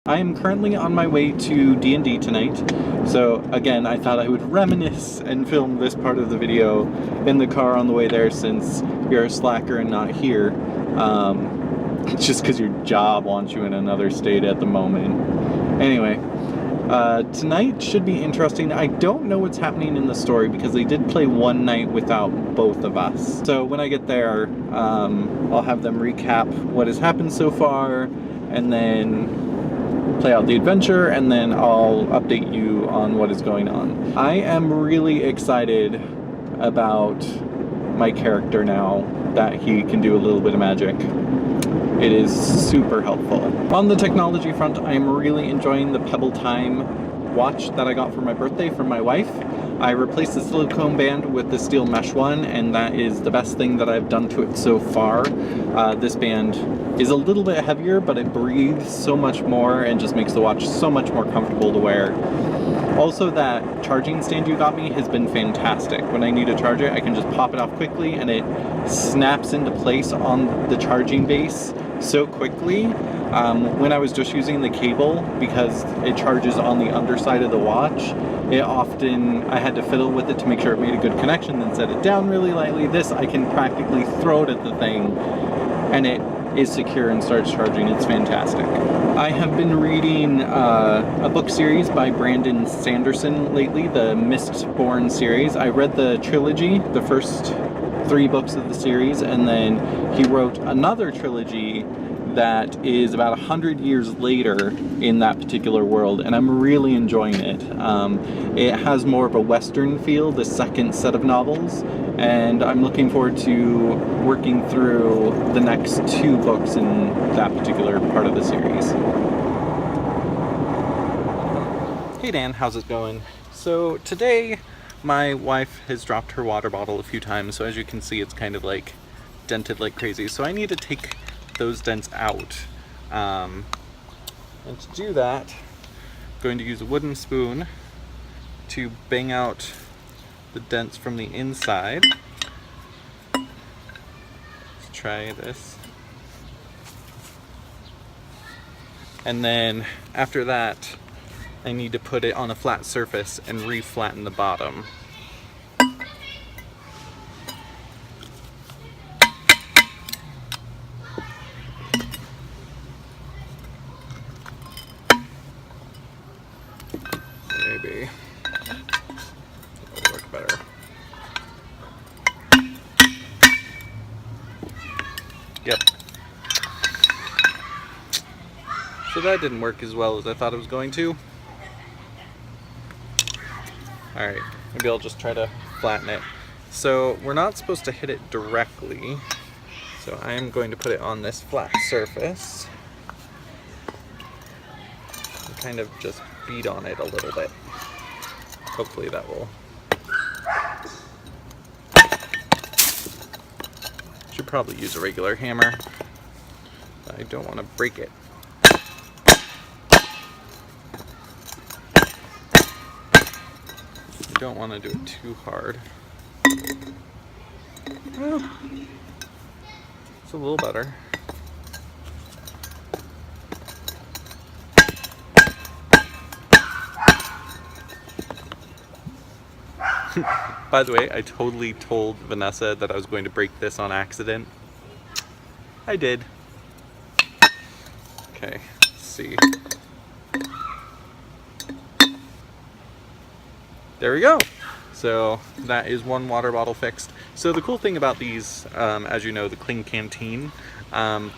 I am currently on my way to D&D tonight, so again I thought I would reminisce and film this part of the video in the car on the way there since you're a slacker and not here. Just because your job wants you in another state at the moment. Anyway, tonight should be interesting. I don't know what's happening in the story because they did play one night without both of us. So when I get there, I'll have them recap what has happened so far and then play out the adventure, and then I'll update you on what is going on. I am really excited about my character now that he can do a little bit of magic. It is super helpful. On the technology front, I'm really enjoying the Pebble Time watch that I got for my birthday from my wife. I replaced the silicone band with the steel mesh one, and that is the best thing that I've done to it so far. This band is a little bit heavier, but it breathes so much more and just makes the watch so much more comfortable to wear. Also, that charging stand you got me has been fantastic. When I need to charge it, I can just pop it off quickly and it snaps into place on the charging base so quickly. When I was just using the cable, because it charges on the underside of the watch, I had to fiddle with it to make sure it made a good connection, then set it down really lightly. This, I can practically throw it at the thing and it is secure and starts charging. It's fantastic. I have been reading a book series by Brandon Sanderson lately, the Mistborn series. I read the trilogy, the first 3 books of the series, and then he wrote another trilogy that is about 100 years later in that particular world, and I'm really enjoying it. It has more of a Western feel, the second set of novels, and I'm looking forward to working through the next 2 books in that particular part of the series. Hey Dan, how's it going? So today my wife has dropped her water bottle a few times, so as you can see it's kind of like dented like crazy, so I need to take those dents out. And to do that, I'm going to use a wooden spoon to bang out the dents from the inside. Let's try this. And then after that, I need to put it on a flat surface and re-flatten the bottom. Maybe it'll work better. Yep. So that didn't work as well as I thought it was going to. Alright, maybe I'll just try to flatten it. So we're not supposed to hit it directly, so I am going to put it on this flat surface and kind of just beat on it a little bit. Hopefully that will. Should probably use a regular hammer. I don't want to break it. You don't want to do it too hard. Well, it's a little better. By the way, I totally told Vanessa that I was going to break this on accident. I did. Okay, let's see. There we go. So that is one water bottle fixed. So the cool thing about these, as you know, the Kling Canteen,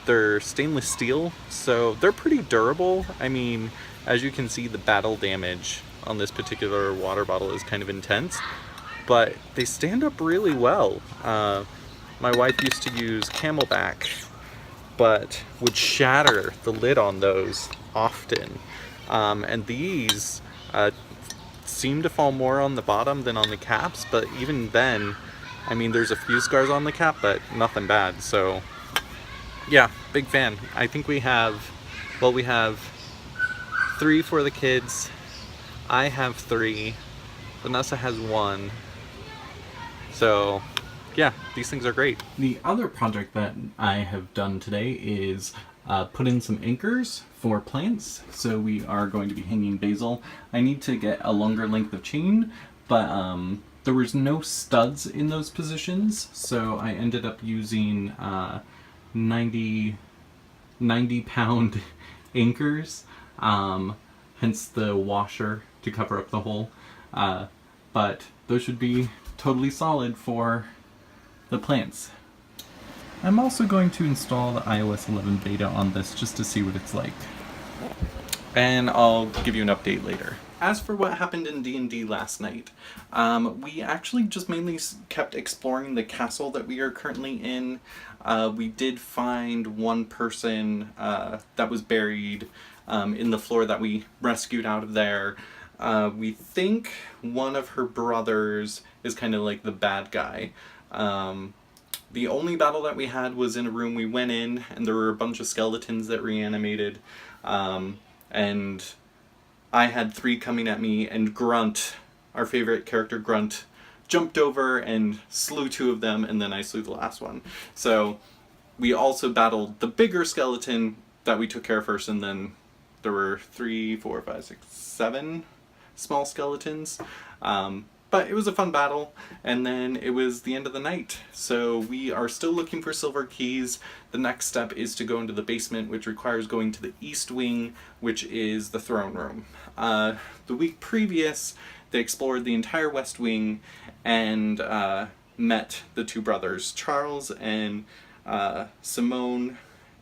they're stainless steel, so they're pretty durable. I mean, as you can see, the battle damage on this particular water bottle is kind of intense, but they stand up really well. My wife used to use Camelback, but would shatter the lid on those often. And these seem to fall more on the bottom than on the caps, but even then, I mean, there's a few scars on the cap, but nothing bad. So yeah, big fan. I think we have 3 for the kids. I have 3. Vanessa has 1. So yeah, these things are great. The other project that I have done today is put in some anchors for plants. So we are going to be hanging basil. I need to get a longer length of chain, but there was no studs in those positions, so I ended up using 90 pound anchors, hence the washer to cover up the hole. But those should be totally solid for the plants. I'm also going to install the iOS 11 beta on this just to see what it's like. And I'll give you an update later. As for what happened in D&D last night, we actually just mainly kept exploring the castle that we are currently in. We did find one person that was buried in the floor that we rescued out of there. We think one of her brothers is kind of like the bad guy. The only battle that we had was in a room we went in, and there were a bunch of skeletons that reanimated, and I had 3 coming at me, and Grunt, our favorite character Grunt, jumped over and slew 2 of them, and then I slew the last one. So we also battled the bigger skeleton that we took care of first, and then there were 3, 4, 5, 6, 7 small skeletons. But it was a fun battle, and then it was the end of the night. So we are still looking for silver keys. The next step is to go into the basement, which requires going to the east wing, which is the throne room. The week previous, they explored the entire west wing and met the 2 brothers, Charles and Simone.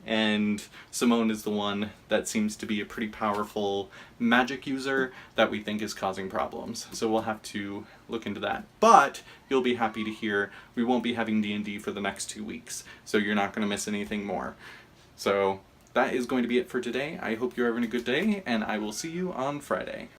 And Simone is the one that seems to be a pretty powerful magic user that we think is causing problems. So we'll have to look into that. But you'll be happy to hear we won't be having D&D for the next 2 weeks, so you're not going to miss anything more. So that is going to be it for today. I hope you're having a good day, and I will see you on Friday.